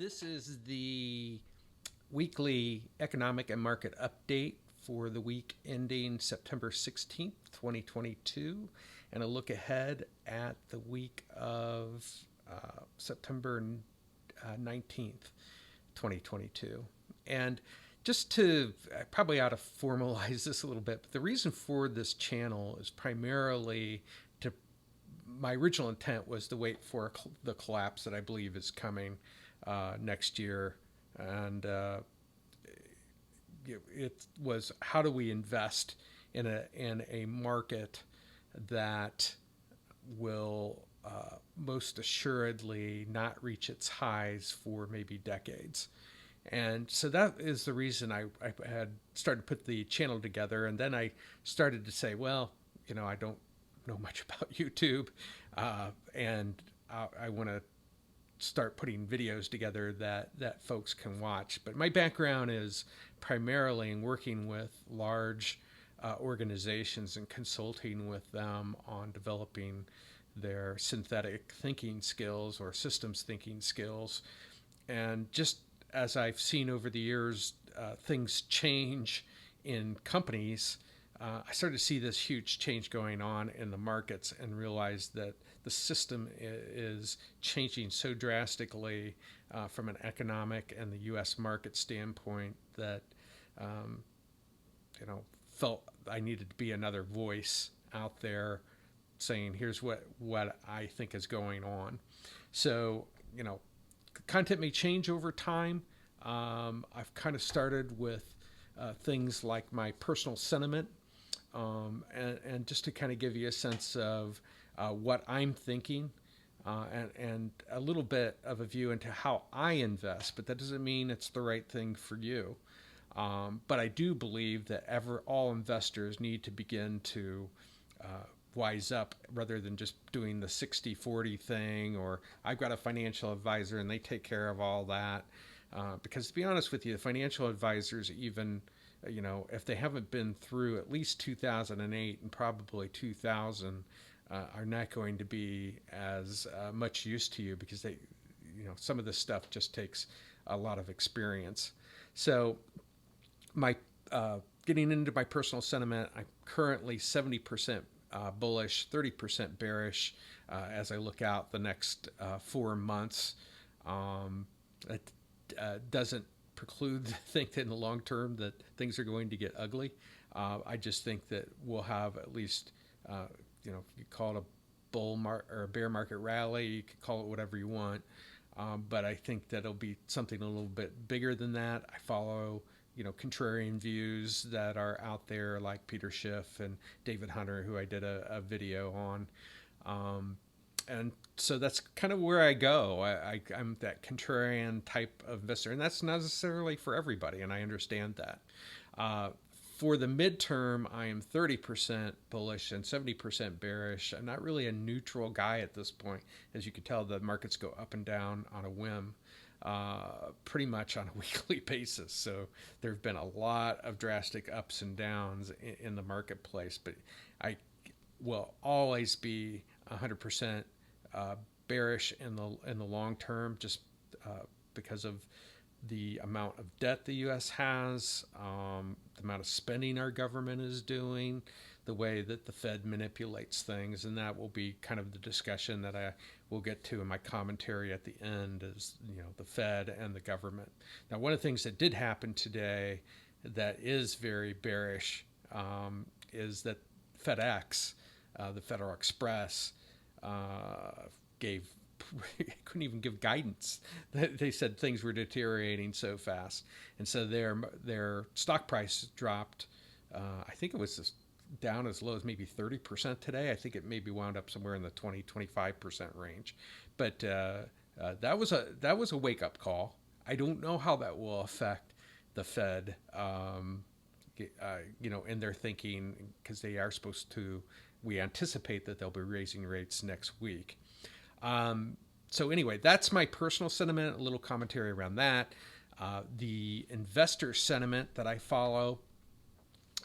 This is the weekly economic and market update for the week ending September 16th, 2022, and a look ahead at the week of September 19th, 2022. And just to, I probably ought to formalize this a little bit, but the reason for this channel is primarily to, my original intent was to wait for the collapse that I believe is coming next year. And it was, how do we invest in a market that will most assuredly not reach its highs for maybe decades. And so that is the reason I had started to put the channel together. And then I started to say, well, I don't know much about YouTube, and I want to start putting videos together that folks can watch. But my background is primarily in working with large organizations and consulting with them on developing their synthetic thinking skills or systems thinking skills. And just as I've seen over the years, things change in companies, I started to see this huge change going on in the markets and realized that the system is changing so drastically from an economic and the U.S. market standpoint that, felt I needed to be another voice out there saying, here's what I think is going on. So, content may change over time. I've kind of started with things like my personal sentiment, and just to kind of give you a sense of what I'm thinking, and a little bit of a view into how I invest, but that doesn't mean it's the right thing for you. But I do believe that all investors need to begin to wise up rather than just doing the 60-40 thing, or I've got a financial advisor and they take care of all that. Because to be honest with you, the financial advisors, even, if they haven't been through at least 2008 and probably 2000, are not going to be as much use to you, because they, some of this stuff just takes a lot of experience. So my getting into my personal sentiment, I'm currently 70% bullish, 30% bearish as I look out the next 4 months. It doesn't preclude to think that in the long term that things are going to get ugly. I just think that we'll have at least, you call it a bull market or a bear market rally, you could call it whatever you want. But I think that it'll be something a little bit bigger than that. I follow, contrarian views that are out there, like Peter Schiff and David Hunter, who I did a video on. And so that's kind of where I go. I'm that contrarian type of investor, and that's not necessarily for everybody, and I understand that. For the midterm, I am 30% bullish and 70% bearish. I'm not really a neutral guy at this point. As you can tell, the markets go up and down on a whim, pretty much on a weekly basis. So there have been a lot of drastic ups and downs in the marketplace, but I will always be 100% bearish in the long term, just because of the amount of debt the U.S. has, the amount of spending our government is doing, the way that the Fed manipulates things, and that will be kind of the discussion that I will get to in my commentary at the end, is the Fed and the government. Now, one of the things that did happen today that is very bearish is that FedEx, the Federal Express, couldn't even give guidance. They said things were deteriorating so fast, and so their stock price dropped. I think it was down as low as maybe 30% today. I think it maybe wound up somewhere in the 20-25% range. But that was a wake up call. I don't know how that will affect the Fed, in their thinking, because they are supposed to. We anticipate that they'll be raising rates next week. So anyway, that's my personal sentiment, a little commentary around that. The investor sentiment that I follow,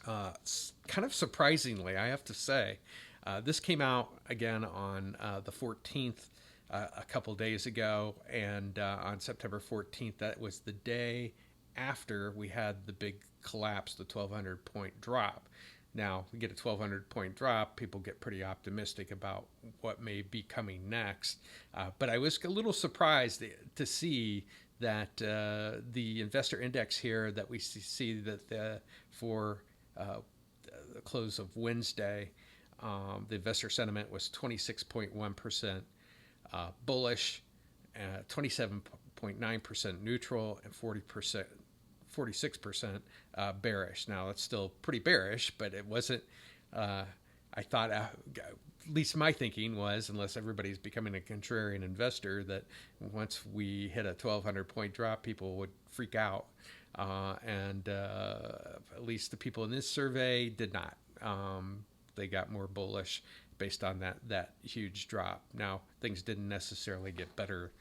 kind of surprisingly, I have to say, this came out again on the 14th a couple days ago, and on September 14th, that was the day after we had the big collapse, the 1,200 point drop. Now, we get a 1,200 point drop, people get pretty optimistic about what may be coming next. But I was a little surprised to see that the investor index here that we see that for the close of Wednesday, the investor sentiment was 26.1% bullish, 27.9% neutral, and 46% bearish. Now, that's still pretty bearish, but it wasn't, I thought, at least my thinking was, unless everybody's becoming a contrarian investor, that once we hit a 1,200 point drop, people would freak out. And at least the people in this survey did not. They got more bullish based on that huge drop. Now, things didn't necessarily get better,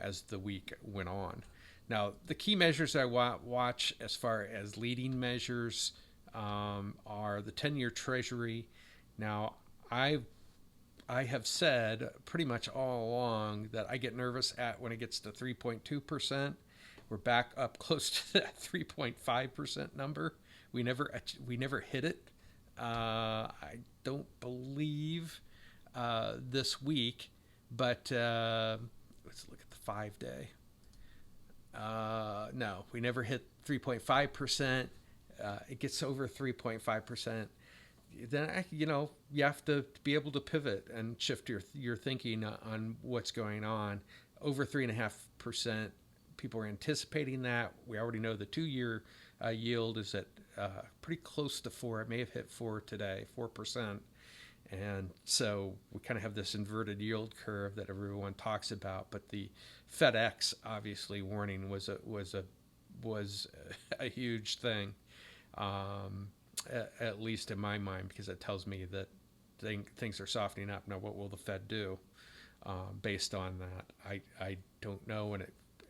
as the week went on. Now, the key measures I watch as far as leading measures are the 10-year Treasury. Now, I have said pretty much all along that I get nervous when it gets to 3.2%. We're back up close to that 3.5% number. We never hit it. I don't believe this week, but let's look at the 5-day. No, we never hit 3.5%. It gets over 3.5%. Then you have to be able to pivot and shift your thinking on what's going on. Over 3.5%. People are anticipating that. We already know the 2-year yield is at pretty close to 4. It may have hit 4 today, 4%. And so we kind of have this inverted yield curve that everyone talks about. But the FedEx obviously warning was a huge thing, at least in my mind, because it tells me that things are softening up. Now, what will the Fed do based on that? I don't know, and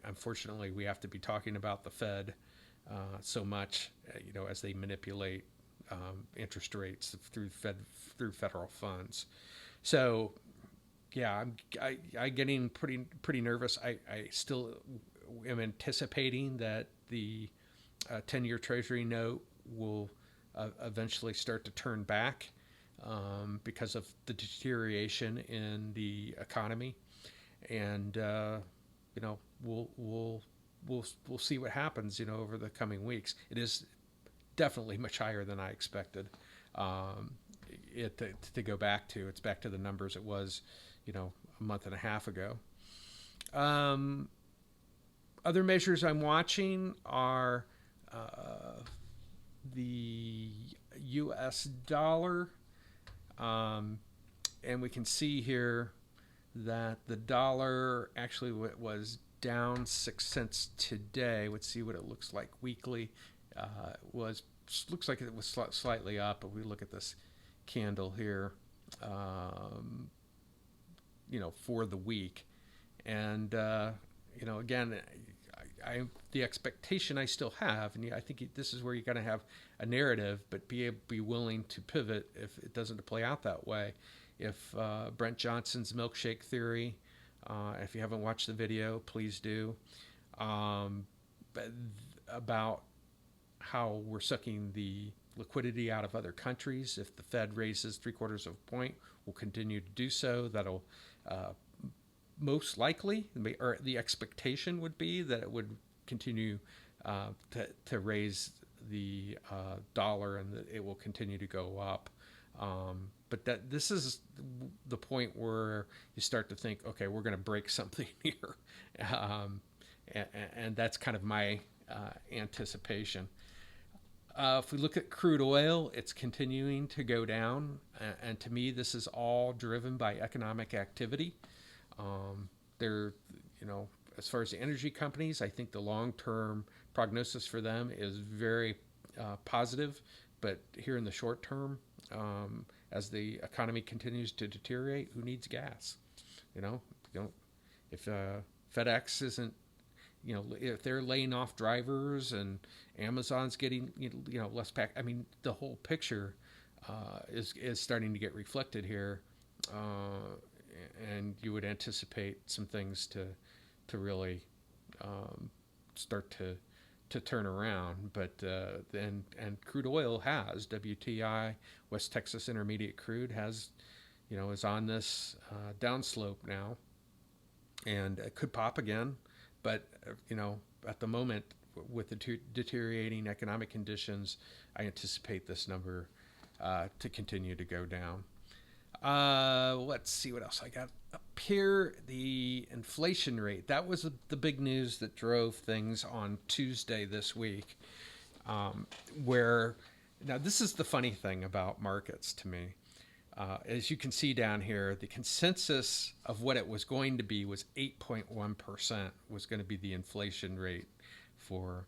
unfortunately, we have to be talking about the Fed so much, as they manipulate interest rates through federal funds. So, yeah, I'm getting pretty nervous. I still am anticipating that the 10-year Treasury note will eventually start to turn back because of the deterioration in the economy, and we'll see what happens, over the coming weeks. It is definitely much higher than I expected to go back to. It's back to the numbers it was, a month and a half ago. Other measures I'm watching are the U.S. dollar, and we can see here that the dollar actually was down 6 cents today. Let's see what it looks like weekly. Looks like it was slightly up, but we look at this candle here, for the week. And, again, the expectation I still have, and I think this is where you're going to have a narrative, but be willing to pivot if it doesn't play out that way. If Brent Johnson's Milkshake Theory, if you haven't watched the video, please do, about how we're sucking the liquidity out of other countries. If the Fed raises 0.75 point, we'll continue to do so. That'll most likely, or the expectation would be that it would continue to raise the dollar, and that it will continue to go up. But this is the point where you start to think, okay, we're going to break something here, and that's kind of my anticipation. If we look at crude oil, it's continuing to go down, and to me, this is all driven by economic activity. As far as the energy companies, I think the long-term prognosis for them is very positive, but here in the short term, as the economy continues to deteriorate, who needs gas? If FedEx isn't, if they're laying off drivers and Amazon's getting, less pack, the whole picture is starting to get reflected here. and you would anticipate some things to really start to turn around. But and crude oil has WTI, West Texas Intermediate Crude has, is on this downslope now, and it could pop again. But at the moment, with the deteriorating economic conditions, I anticipate this number to continue to go down. Let's see what else I got up here. The inflation rate. That was the big news that drove things on Tuesday this week. Where now this is the funny thing about markets to me. As you can see down here, the consensus of what it was going to be was 8.1% was going to be the inflation rate for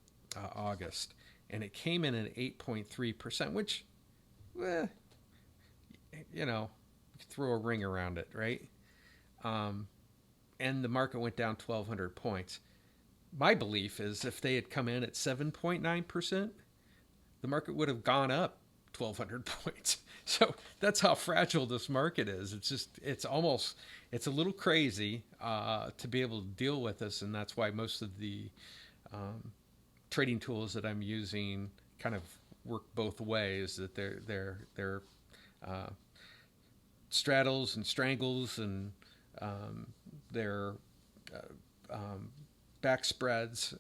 August. And it came in at 8.3%, which, throw a ring around it, right? And the market went down 1,200 points. My belief is if they had come in at 7.9%, the market would have gone up 1,200 points. So that's how fragile this market is. It's a little crazy to be able to deal with this, and that's why most of the trading tools that I'm using kind of work both ways. That they're straddles and strangles, and their back spreads.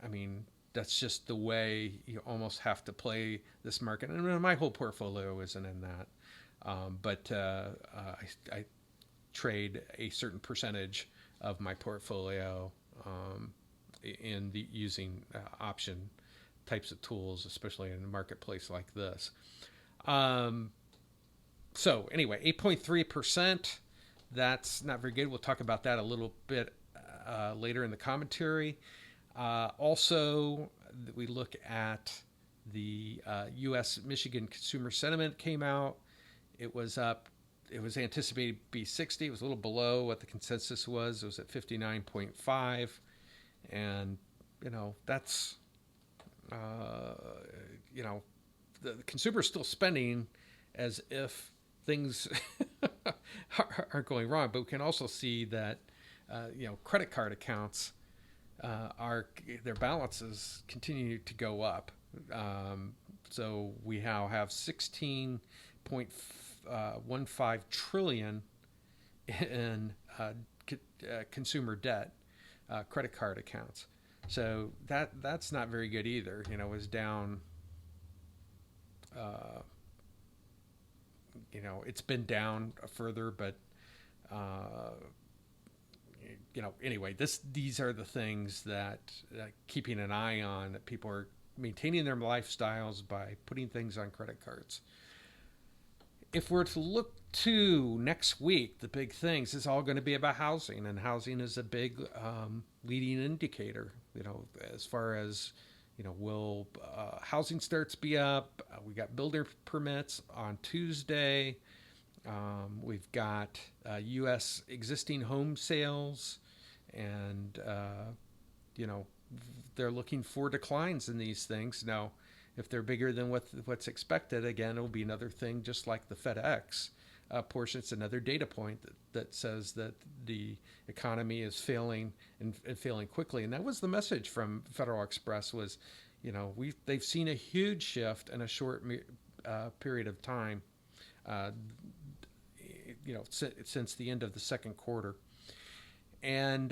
I mean, that's just the way you almost have to play this market. And my whole portfolio isn't in that. But I trade a certain percentage of my portfolio in using option types of tools, especially in a marketplace like this. So anyway, 8.3%, that's not very good. We'll talk about that a little bit later in the commentary. Also, we look at the U.S. Michigan consumer sentiment came out. It was up. It was anticipated to be 60. It was a little below what the consensus was. It was at 59.5. And, that's, the consumer is still spending as if things aren't going wrong. But we can also see that, credit card accounts their balances continue to go up. So we now have 16.15 trillion in consumer debt, credit card accounts. So that's not very good either. It was down. It's been down further, but anyway, these are the things that keeping an eye on. That people are maintaining their lifestyles by putting things on credit cards. If we're to look to next week, the big things is all going to be about housing, and housing is a big leading indicator. As far as will housing starts be up? We got builder permits on Tuesday. We've got U.S. existing home sales, and they're looking for declines in these things. Now, if they're bigger than what's expected, again, it'll be another thing, just like the FedEx portion. It's another data point that says that the economy is failing and failing quickly. And that was the message from Federal Express was, they've seen a huge shift in a short period of time, since the end of the second quarter. And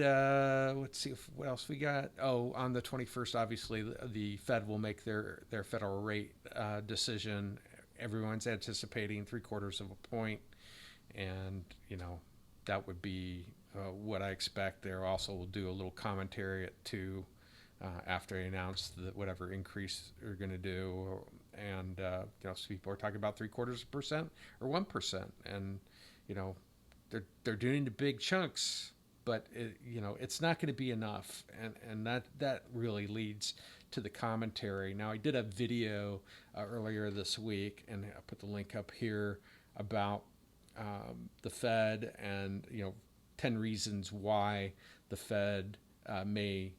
let's see what else we got. Oh, on the 21st, obviously, the Fed will make their federal rate decision. Everyone's anticipating 0.75 point. And, that would be what I expect. They also will do a little commentary at 2 after they announce whatever increase they're going to do. And, so people are talking about 0.75% or 1%. And, they're doing the big chunks, but it's not going to be enough, and that really leads to the commentary. Now, I did a video earlier this week, and I put the link up here about the Fed and 10 reasons why the Fed may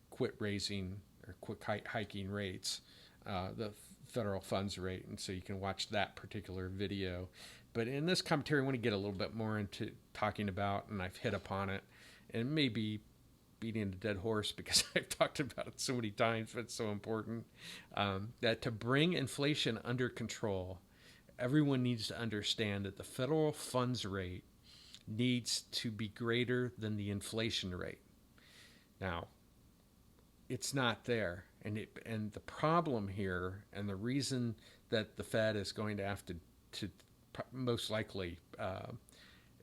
quit raising or quit hiking rates, the federal funds rate, and so you can watch that particular video. But in this commentary, I want to get a little bit more into talking about, and I've hit upon it, and maybe beating a dead horse because I've talked about it so many times, but it's so important, that to bring inflation under control, everyone needs to understand that the federal funds rate needs to be greater than the inflation rate. Now, it's not there. And the problem here, and the reason that the Fed is going to have to most likely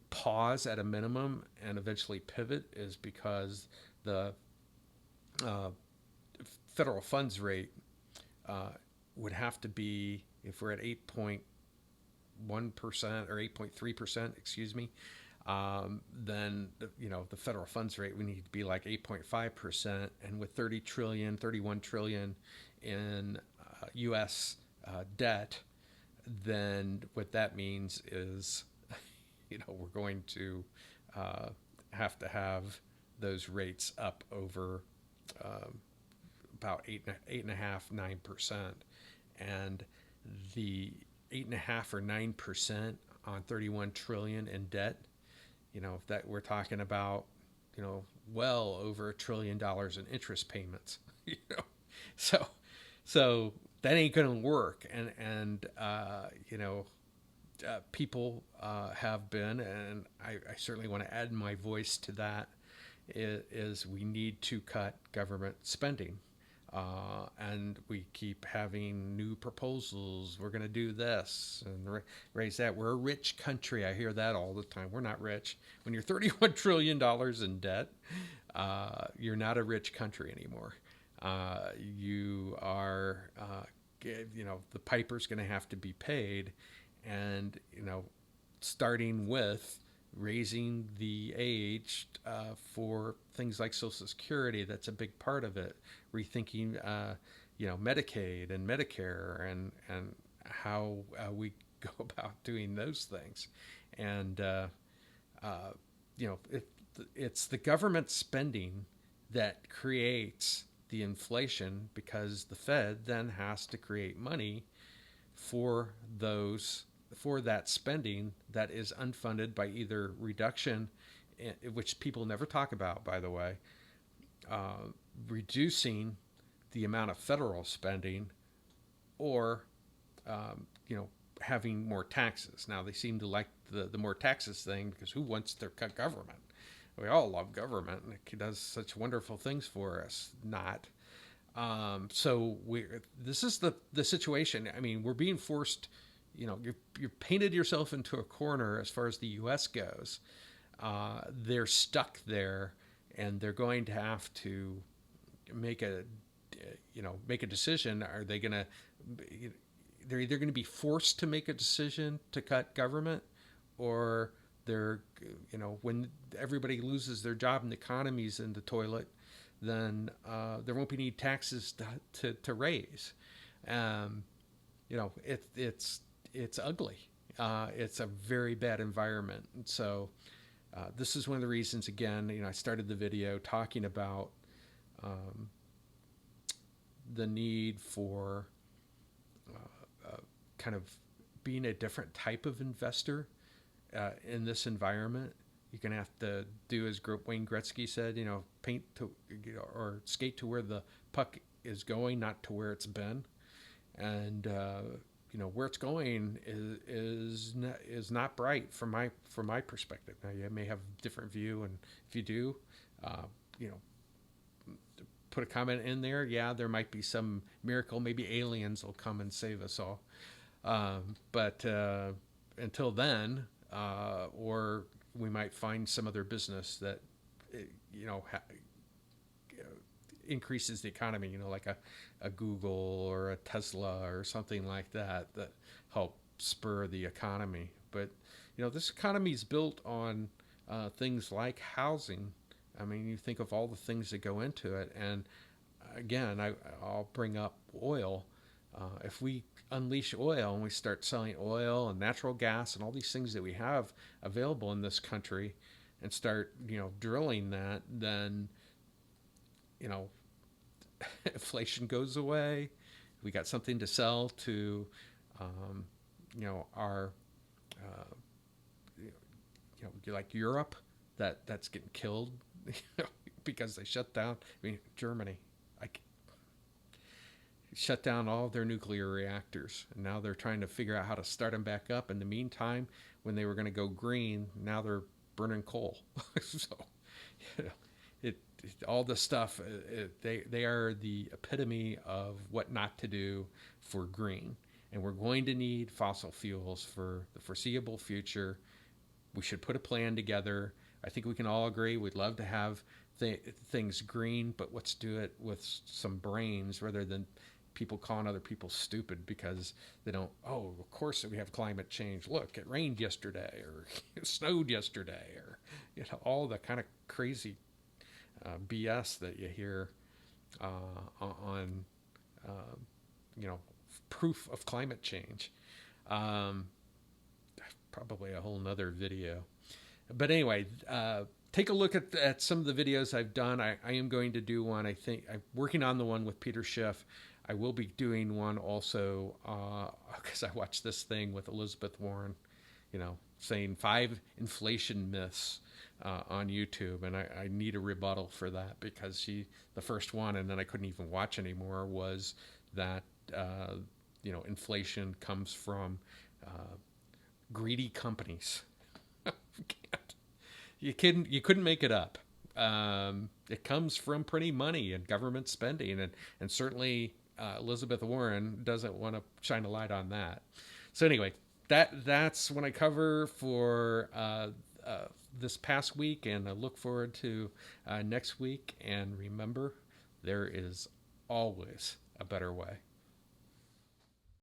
pause at a minimum and eventually pivot, is because the federal funds rate would have to be, if we're at 8.1% or 8.3%, excuse me, then the federal funds rate we need to be like 8.5%, and with 31 trillion in U.S. Debt, then what that means is, we're going to have to have those rates up over about 8.5-9%, and the 8.5 or 9% on 31 trillion in debt. If that we're talking about, well over $1 trillion in interest payments. So that ain't going to work. And people have been, and I certainly want to add my voice to that, is we need to cut government spending. And we keep having new proposals. We're going to do this and raise that. We're a rich country. I hear that all the time. We're not rich. When you're $31 trillion in debt, you're not a rich country anymore. You are, the piper's going to have to be paid. And, starting with raising the age for things like Social Security, that's a big part of it. Rethinking, Medicaid and Medicare, and how we go about doing those things. And it's the government spending that creates the inflation, because the Fed then has to create money for that spending that is unfunded by either reduction, which people never talk about, by the way, reducing the amount of federal spending, or having more taxes. Now, they seem to like the more taxes thing, because who wants to cut government? We all love government, and it does such wonderful things for us. Not. So this is the situation. I mean, we're being forced. You're painted yourself into a corner as far as the U.S. goes. They're stuck there, and they're going to have to make a decision. Are they going to? They're either going to be forced to make a decision to cut government, or they're, when everybody loses their job and the economy's in the toilet, then there won't be any taxes to raise. It's ugly. It's a very bad environment. And so this is one of the reasons, again, I started the video talking about the need for kind of being a different type of investor in this environment. You're going to have to do, as Wayne Gretzky said, paint to, or skate to where the puck is going, not to where it's been. And where it's going is not bright from my perspective. Now, you may have a different view, and if you do, put a comment in there. Yeah, there might be some miracle. Maybe aliens will come and save us all. But until then, or we might find some other business that increases the economy, like a Google or a Tesla or something like that help spur the economy. But this economy is built on things like housing. I mean, you think of all the things that go into it, and again, I'll bring up oil. If we unleash oil and we start selling oil and natural gas and all these things that we have available in this country, and start drilling that, then inflation goes away. We got something to sell to our like Europe, that's getting killed because they shut down. I mean, Germany, shut down all of their nuclear reactors, and now they're trying to figure out how to start them back up. In the meantime, when they were going to go green, now they're burning coal. So, you know, all the stuff, they are the epitome of what not to do for green. And we're going to need fossil fuels for the foreseeable future. We should put a plan together. I think we can all agree we'd love to have things green, but let's do it with some brains rather than people calling other people stupid because they don't, oh, of course we have climate change. Look, it rained yesterday, or it snowed yesterday, or all the kind of crazy BS that you hear on proof of climate change. Probably a whole nother video. But anyway, take a look at some of the videos I've done. I am going to do one. I think I'm working on the one with Peter Schiff. I will be doing one also because I watched this thing with Elizabeth Warren, saying 5 inflation myths on YouTube, and I need a rebuttal for that because the first one, and then I couldn't even watch anymore, was that inflation comes from greedy companies. You couldn't make it up. It comes from printing money and government spending, and certainly Elizabeth Warren doesn't want to shine a light on that. So anyway, that's what I cover for this past week, and I look forward to next week. And remember, there is always a better way.